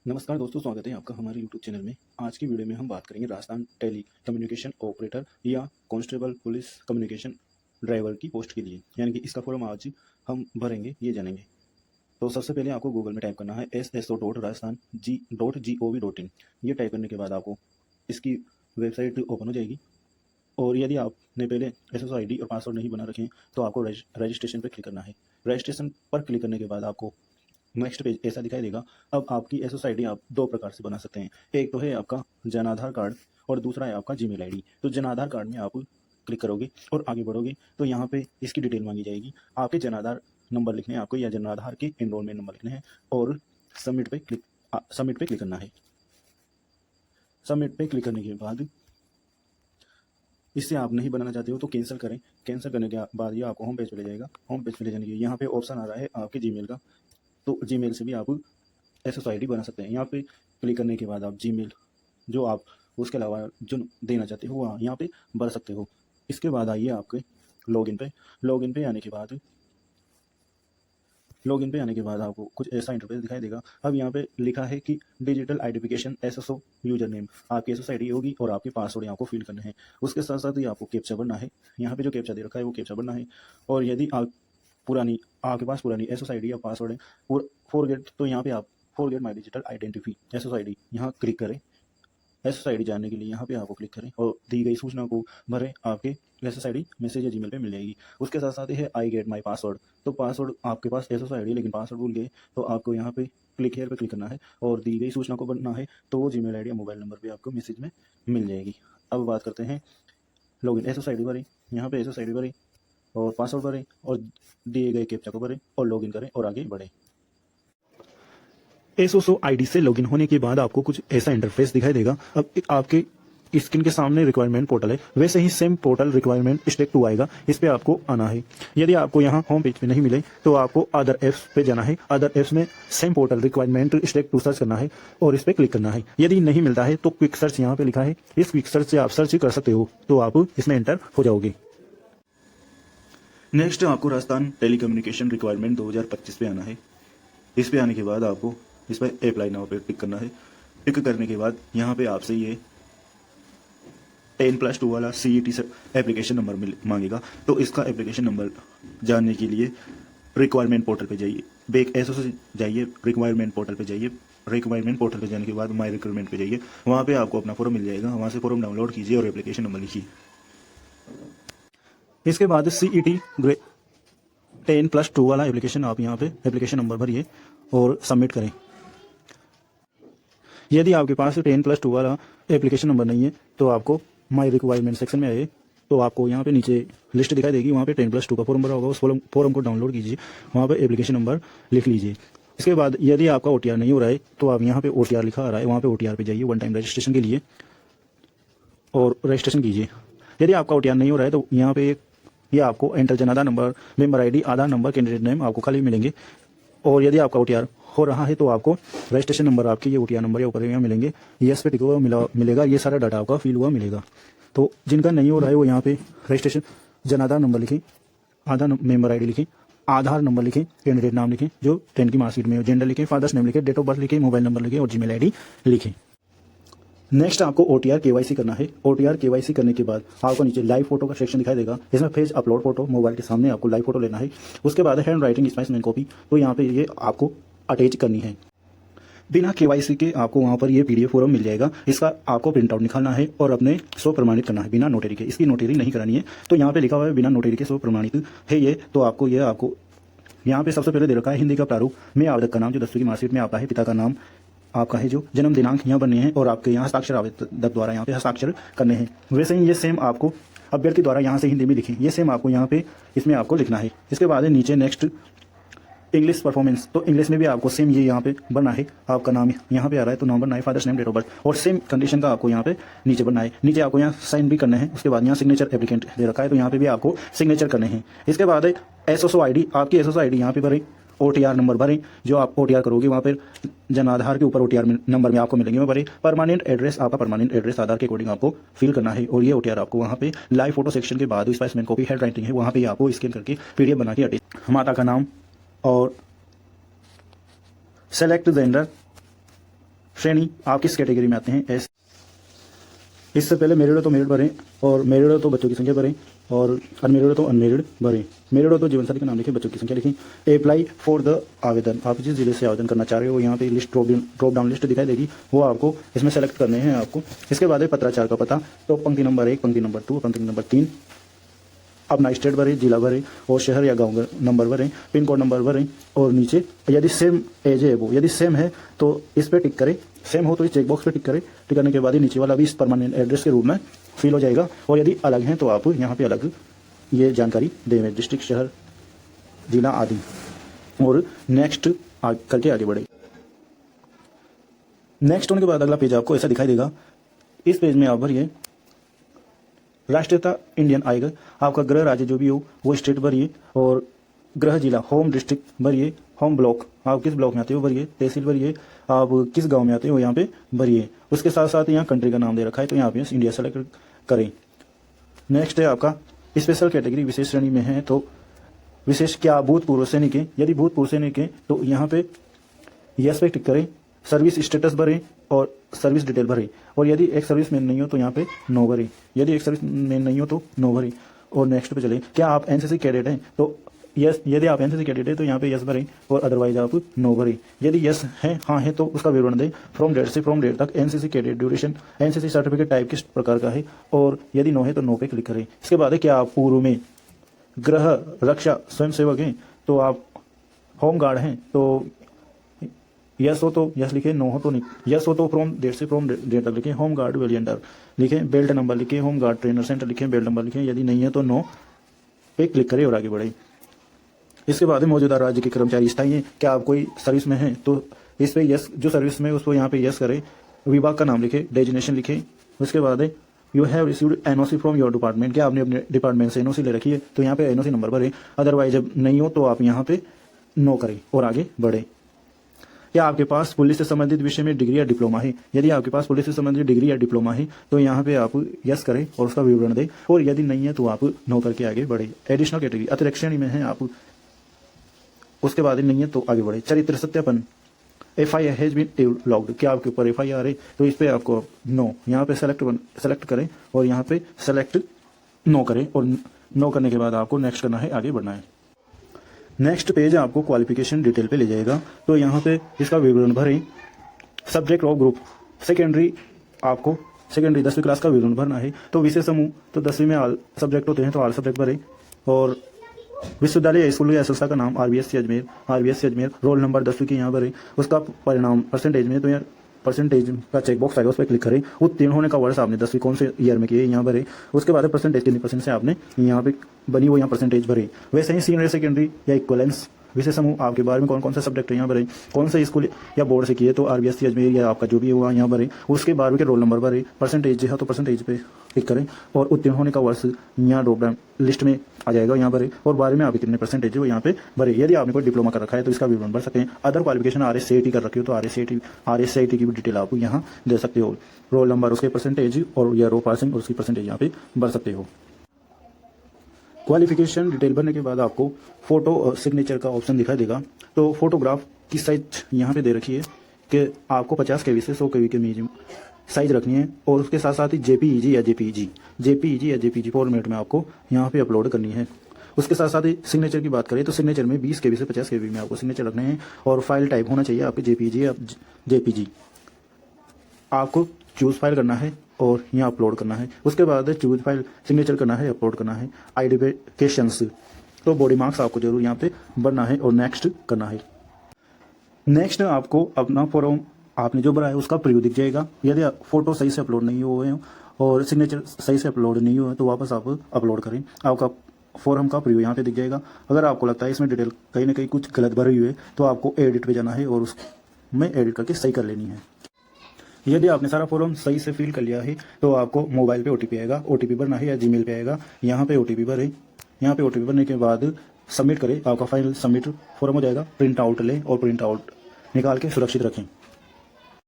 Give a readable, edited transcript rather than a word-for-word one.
नमस्कार दोस्तों, स्वागत है आपका हमारे YouTube चैनल में। आज की वीडियो में हम बात करेंगे राजस्थान टेली कम्युनिकेशन ऑपरेटर या कांस्टेबल पुलिस कम्युनिकेशन ड्राइवर की पोस्ट के लिए, यानी कि इसका फॉर्म आज हम भरेंगे, ये जानेंगे। तो सबसे पहले आपको गूगल में टाइप करना है sso.rajasthan.gov.in। ये टाइप करने के बाद आपको इसकी वेबसाइट ओपन हो जाएगी। और यदि आपने पहले SSID और पासवर्ड नहीं बना रखे हैं तो आपको रजिस्ट्रेशन पर क्लिक करना है। रजिस्ट्रेशन पर क्लिक करने के बाद आपको नेक्स्ट पेज ऐसा दिखाई देगा। अब आपकी SSID आप दो प्रकार से बना सकते हैं। एक तो है आपका जन आधार कार्ड और दूसरा है आपका जीमेल ID। तो जन आधार कार्ड में आप क्लिक करोगे और आगे बढ़ोगे तो यहाँ पे इसकी डिटेल मांगी जाएगी। आपके जन आधार नंबर लिखने हैं आपको, या जन आधार के एनरोलमेंट नंबर लिखने हैं और सबमिट पे क्लिक करना है। सबमिट पे क्लिक करने के बाद इससे आप नहीं बनाना चाहते हो तो कैंसिल करें। कैंसिल करने के बाद ये आपको होम पेज पे ले जाएगा। होम पेज पे ले जाने के यहाँ पे ऑप्शन आ रहा है आपके जीमेल का, तो जीमेल से भी आप SSID बना सकते हैं। यहाँ पे क्लिक करने के बाद आप जीमेल जो आप उसके अलावा जो देना चाहते हो वहाँ यहाँ पे भर सकते हो। इसके बाद आइए आपके लॉगिन पे आने के बाद आपको कुछ ऐसा इंटरफेस दिखाई देगा। अब यहाँ पे लिखा है कि digital identification SSO user name, आपकी SSID होगी और आपके पासवर्ड यहाँ को फिल करने हैं। उसके साथ साथ ही आपको कैप्चा भरना है। यहाँ पे जो कैप्चा दे रखा है वो कैप्चा भरना है। और यदि आपके पास पुरानी SSID या पासवर्ड है फॉरगेट, तो यहाँ पे आप forget my digital identity SSID यहाँ क्लिक करें। SSID जानने के लिए यहाँ पे आपको क्लिक करें और दी गई सूचना को भरें। आपके SSID मैसेज या जीमेल पे मिल जाएगी। उसके साथ साथ है आई गेट माई पासवर्ड। तो पासवर्ड आपके पास SSID लेकिन पासवर्ड भूल गए तो आपको यहाँ पे क्लिक हेयर पे क्लिक करना है और दी गई सूचना को भरना है। तो वो जीमेल ID या मोबाइल नंबर पे आपको मैसेज में मिल जाएगी। अब बात करते हैं लॉगिन। SSID भरें, यहाँ पे SSID भरें और पासवर्ड भरें और दिए गए कैप्चा को भरें और लॉगिन करें और आगे बढ़ें। SSID से लॉगिन होने के बाद आपको कुछ ऐसा इंटरफेस दिखाई देगा। अब आपके स्क्रीन के सामने रिक्वायरमेंट पोर्टल है, वैसे ही सेम पोर्टल रिक्वायरमेंट स्टेप 2 आएगा। इस पे आपको आना है। यदि आपको यहाँ होम पेज पे नहीं मिले तो आपको अदर एप्स पे जाना है। अदर एप्स में same portal requirement step 2 search करना है और इस पे क्लिक करना है। यदि नहीं मिलता है तो क्विक सर्च यहाँ पे लिखा है, इस क्विक सर्च से आप सर्च कर सकते हो, तो आप इसमें एंटर हो जाओगे। नेक्स्ट आपको राजस्थान टेलीकम्युनिकेशन रिक्वायरमेंट 2025 पे आना है। इस पे आने के बाद आपको इस पर अप्लाई नाउ पे टिक करना है। टिक करने के बाद यहाँ पे आपसे ये 10+2 वाला CET एप्लीकेशन नंबर मांगेगा। तो इसका एप्लीकेशन नंबर जानने के लिए रिक्वायरमेंट पोर्टल पे जाइए, बैक SSO से जाइए, रिक्वायरमेंट पोर्टल पे जाइए। रिक्वायरमेंट पोर्टल पे जाने के बाद माई रिक्वायरमेंट पे जाइए, वहाँ पे आपको अपना फॉर्म मिल जाएगा। वहाँ से फॉर्म डाउनलोड कीजिए और एप्लीकेशन नंबर लिखिए। इसके बाद CET 10+2 वाला एप्लीकेशन आप यहाँ पे एप्लीकेशन नंबर भरिए और सबमिट करें। यदि आपके पास 10+2 वाला एप्लीकेशन नंबर नहीं है तो आपको माई रिक्वायरमेंट सेक्शन में आए तो आपको यहाँ पे नीचे लिस्ट दिखाई देगी, वहाँ पे 10+2 का फॉर्म भरा होगा। उस फॉर्म को डाउनलोड कीजिए, वहाँ पे एप्लीकेशन नंबर लिख लीजिए। इसके बाद यदि आपका OTR नहीं हो रहा है तो आप यहाँ पे OTR लिखा आ रहा है, वहाँ पे OTR पे जाइए वन टाइम रजिस्ट्रेशन के लिए और रजिस्ट्रेशन कीजिए। यदि आपका OTR नहीं हो रहा है तो यहाँ पे ये आपको enter Jan Aadhaar number, member ID, आधार नंबर, कैंडिडेट नेम आपको खाली मिलेंगे। और यदि आपका OTR हो रहा है तो आपको रजिस्ट्रेशन नंबर आपके ये OTR नंबर या ऊपर यहाँ मिलेंगे, यस पे टिक हुआ मिलेगा। ये सारा डाटा आपका फिल हुआ मिलेगा। तो जिनका नहीं हो रहा है वो यहाँ पे रजिस्ट्रेशन जन आधार नंबर लिखें, आधार मेंबर ID लिखें, आधार नंबर लिखें, कैंडिडेट नाम लिखें जो 10 की मार्कशीट में हो, जेंडर लिखें, फादर्स नेम लिखें, डेट ऑफ बर्थ लिखें, मोबाइल नंबर लिखें और जीमेल ID लिखें। नेक्स्ट आपको OTR KYC करना है। OTR KYC करने के बाद आपको नीचे लाइव फोटो का सेक्शन दिखाई देगा। इसमें फेज अपलोड फोटो, मोबाइल के सामने आपको लाइव फोटो लेना है। उसके बाद हैंड राइटिंग स्पेसिमेन कॉपी, तो यहाँ पे ये आपको अटैच करनी है। बिना KYC के आपको वहाँ पर ये PDF फॉर्म मिल जाएगा। इसका आपको प्रिंट आउट निकालना है और अपने स्व प्रमाणित करना है बिना नोटरी के। इसकी नोटरी नहीं करानी है। तो यहाँ पे लिखा हुआ है बिना नोटरी के स्व प्रमाणित है ये। तो आपको यहाँ पे सबसे पहले दे रखा है हिंदी का प्रारूप में आवेदक का नाम जो 10वीं की मार्कशीट में आता है, पिता का नाम आपका है, जो जन्म दिनांक यहाँ बनने हैं और आपके यहाँ हस्ताक्षर आवेदक द्वारा यहाँ पे हस्ताक्षर करने हैं। वैसे ही ये सेम आपको अभ्यर्थी द्वारा यहाँ से हिंदी में लिखें, ये सेम आपको यहाँ पे इसमें आपको लिखना है। इसके बाद नीचे नेक्स्ट इंग्लिश परफॉर्मेंस, तो इंग्लिश में भी आपको सेम ये यहाँ पे बनना है। आपका नाम यहाँ पे आ रहा है तो नाम बनना है, father's name, date of birth और सेम कंडीशन का आपको यहाँ पे नीचे बनना है। नीचे आपको यहाँ साइन भी करना है। उसके बाद यहाँ सिग्नेचर एप्लीकेंट दे रखा है तो यहाँ पे भी आपको सिग्नेचर करने हैं। इसके बाद SSO ID, आपकी SSO ID यहाँ पे भरें। OTR नंबर भरें, जो आप OTR करोगे वहाँ पर जन आधार के ऊपर OTR नंबर में आपको मिलेंगे, वो भरें। परमानेंट एड्रेस, आपका परमानेंट एड्रेस आधार के अकॉर्डिंग आपको फिल करना है और ये OTR आपको वहाँ पे लाइव फोटो सेक्शन के बाद स्पेसिमेन कॉपी हैंड राइटिंग है, वहाँ पे आपको स्कैन करके PDF बना के अटैच। माता का नाम और सेलेक्ट जेंडर श्रेणी आप किस कैटेगरी में आते हैं ऐसे। इससे पहले मेरिड हो तो मेरिड भरें, और मेरिड हो तो बच्चों की संख्या भरें, और अनमेरिड हो तो अनमेरिड भरें। मेरिड हो तो जीवनसाथी का नाम लिखें, बच्चों की संख्या लिखें। अप्लाई फॉर द आवेदन, आप जिस जिले से आवेदन करना चाह रहे हो यहाँ पे लिस्ट ड्रॉप डाउन लिस्ट दिखाई देगी, वो आपको इसमें सेलेक्ट करने हैं आपको। इसके बाद है पत्राचार का पता, तो पंक्ति नंबर 1, पंक्ति नंबर 2, पंक्ति नंबर 3 अपना स्टेट भरें, जिला भरें और शहर या गांव नंबर भरें, पिन कोड नंबर भरें, और नीचे यदि सेम एज है वो, यदि सेम है तो इस पर टिक करें, सेम हो तो इस चेकबॉक्स पे टिक करें। टिक करने के बाद ही नीचे वाला भी इस परमानेंट एड्रेस के रूप में फिल हो जाएगा, और यदि अलग हैं तो आप यहाँ पे अलग ये जानकारी दें, डिस्ट्रिक्ट, शहर, जिला आदि, और नेक्स्ट करके आगे बढ़े। नेक्स्ट होने के बाद अगला पेज आपको ऐसा दिखाई देगा। इस पेज में आप भरिए राष्ट्रीयता इंडियन आएगा, आपका गृह राज्य जो भी हो वो स्टेट भरिए, और गृह जिला होम डिस्ट्रिक्ट भरिए, होम ब्लॉक आप किस ब्लॉक में आते हो भरिए, तहसील भरिए, आप किस गांव में आते हो यहाँ पे भरिए। उसके साथ साथ यहाँ कंट्री का नाम दे रखा है तो यहाँ पे इंडिया सेलेक्ट करें। नेक्स्ट है आपका स्पेशल कैटेगरी, विशेष श्रेणी में है तो विशेष क्या भूतपूर्व सैनिक है, यदि भूतपूर्व सैनिक है तो यहाँ पे यस पे टिक करें, सर्विस स्टेटस भरें और सर्विस डिटेल भरें, और यदि एक सर्विस मैन नहीं हो तो यहाँ पे नो भरें, यदि एक सर्विस मैन नहीं हो तो नो भरें। और नेक्स्ट पे चले, क्या आप एनसीसी कैडेट हैं तो यस, यदि आप एनसीसी कैडेट है तो यहाँ पे यस भरें, और अदरवाइज आप नो भरें। यदि यस है, हाँ है तो उसका विवरण दें, फ्रॉम डेट से फ्रॉम डेट तक, NCC cadet duration, NCC certificate type किस प्रकार का है, और यदि नो है तो नो पे क्लिक करें। इसके बाद है क्या आप पूर्व में गृह रक्षा स्वयंसेवक हैं तो आप होम गार्ड हैं तो यस हो तो यस लिखे, नो हो तो नहीं। यस हो तो फ्रॉम डेट से फ्रॉम डेट तक लिखें, होम गार्ड वेरिएंटर लिखें, बेल्ट नंबर लिखें, होम गार्ड ट्रेनर सेंटर लिखें, बेल्ट नंबर लिखें। यदि नहीं है तो नो पे क्लिक करें और आगे बढ़े। इसके बाद मौजूदा राज्य के कर्मचारी स्थायी हैं, क्या आप कोई सर्विस में हैं तो इस पे यस, जो सर्विस में उसको यहाँ पे यस करें, विभाग का नाम लिखे, डेजिग्नेशन लिखे। उसके बाद you have received NOC from your department, क्या आपने अपने डिपार्टमेंट से एनओसी ले रखी है तो यहाँ पे एनओसी नंबर भरें, अदरवाइज जब नहीं हो तो आप यहाँ पे नो करें और आगे बढ़े। या आपके पास पुलिस से संबंधित विषय में डिग्री या डिप्लोमा है, यदि आपके पास पुलिस से संबंधित डिग्री या डिप्लोमा है तो यहाँ पे आप यस करें और उसका विवरण दें, और यदि नहीं है तो आप नो करके आगे बढ़े। एडिशनल कैटेगरी अतिरिक्त श्रेणी में है आप, उसके बाद नहीं है तो आगे बढ़े। चरित्र सत्यापन, FIR हैज बीन लॉग्ड, क्या आपके ऊपर FIR है तो इस पे आपको नो, यहाँ पे सेलेक्ट करें और यहाँ पे सेलेक्ट नो करें, और नो करने के बाद आपको नेक्स्ट करना है, आगे बढ़ना है। नेक्स्ट पेज आपको क्वालिफिकेशन डिटेल पे ले जाएगा, तो यहाँ पे इसका विवरण भरें। सब्जेक्ट ऑफ ग्रुप सेकेंडरी, आपको सेकेंडरी 10वीं क्लास का विवरण भरना है, तो विषय समूह तो 10वीं में ऑल सब्जेक्ट होते हैं तो ऑल सब्जेक्ट भरें, और विश्वविद्यालय या स्कूल या संस्था का नाम RBSC अजमेर, रोल नंबर 10वीं की यहाँ भरें। उसका परिणाम परसेंटेज में तो यहाँ परसेंटेज का चेकबॉक्स आएगा, उस पर क्लिक करें। उत्तीर्ण होने का वर्ष आपने 10वीं कौन से ईयर में किए यहाँ भरे। उसके बाद परसेंटेज कितनी परसेंट से आपने यहाँ पे बनी वो यहाँ परसेंटेज भरे। वैसे ही सीनियर सेकेंडरी या इक्वलेंस विषय समूह आपके बारे में कौन कौन से सब्जेक्ट है यहाँ भरे, कौन से स्कूल या बोर्ड से किए तो RBSC अजमेर या आपका जो भी हुआ यहाँ भरे। उसके 12वीं के रोल नंबर भरे, परसेंटेज है तो परसेंटेज पे क्लिक करें, और उत्तीर्ण होने का वर्ष यहाँ ड्रॉप डाउन लिस्ट में आ जाएगा यहाँ भरे, और 12वीं में आपके कितने परसेंटेज है वो यहाँ पे भरे। यदि आपने कोई डिप्लोमा कर रखा है तो इसका विवरण भर सकते हैं। अदर क्वालिफिकेशन RSCIT कर रखी हो तो RSCIT की भी डिटेल आप यहाँ दे सकते हो, रोल नंबर, उसके परसेंटेज और या रो पासिंग और उसकी परसेंटेज यहाँ पे भर सकते हो। क्वालिफिकेशन डिटेल भरने के बाद आपको फोटो और सिग्नेचर का ऑप्शन दिखाई देगा, तो फोटोग्राफ की साइज यहाँ पे दे रखी है कि आपको 50 KB से 100 KB के बीच साइज रखनी है, और उसके साथ साथ ही JPEG या JPG फॉर्मेट में आपको यहाँ पे अपलोड करनी है। उसके साथ साथ ही सिग्नेचर की बात करें तो सिग्नेचर में 20 KB से 50 KB में आपको सिग्नेचर रखने हैं, और फाइल टाइप होना चाहिए आपके JPEG या JPG। आपको चूज फाइल करना है और यहाँ अपलोड करना है। उसके बाद चूज फाइल सिग्नेचर करना है, अपलोड करना है। आइडेंटिफिकेशंस तो बॉडी मार्क्स आपको जरूर यहाँ पे भरना है और नेक्स्ट करना है। नेक्स्ट आपको अपना फॉर्म आपने जो भरा है उसका प्रीव्यू दिख जाएगा। यदि फोटो सही से अपलोड नहीं हुए हैं और सिग्नेचर सही से अपलोड नहीं हुआ है तो वापस आप अपलोड करें, आपका फॉर्म का प्रीव्यू यहाँ पे दिख जाएगा। अगर आपको लगता है इसमें डिटेल कहीं ना कहीं कुछ गलत भरी हुई है तो आपको एडिट पे जाना है और उसमें एडिट करके सही कर लेनी है। यदि आपने सारा फॉर्म सही से फिल कर लिया है तो आपको मोबाइल पे OTP आएगा, OTP भरना है या जीमेल पे आएगा, यहाँ पे OTP भरें। यहाँ पे OTP भरने के बाद सबमिट करें, आपका फाइनल सबमिट फॉर्म हो जाएगा। प्रिंट आउट लें और प्रिंट आउट निकाल के सुरक्षित रखें।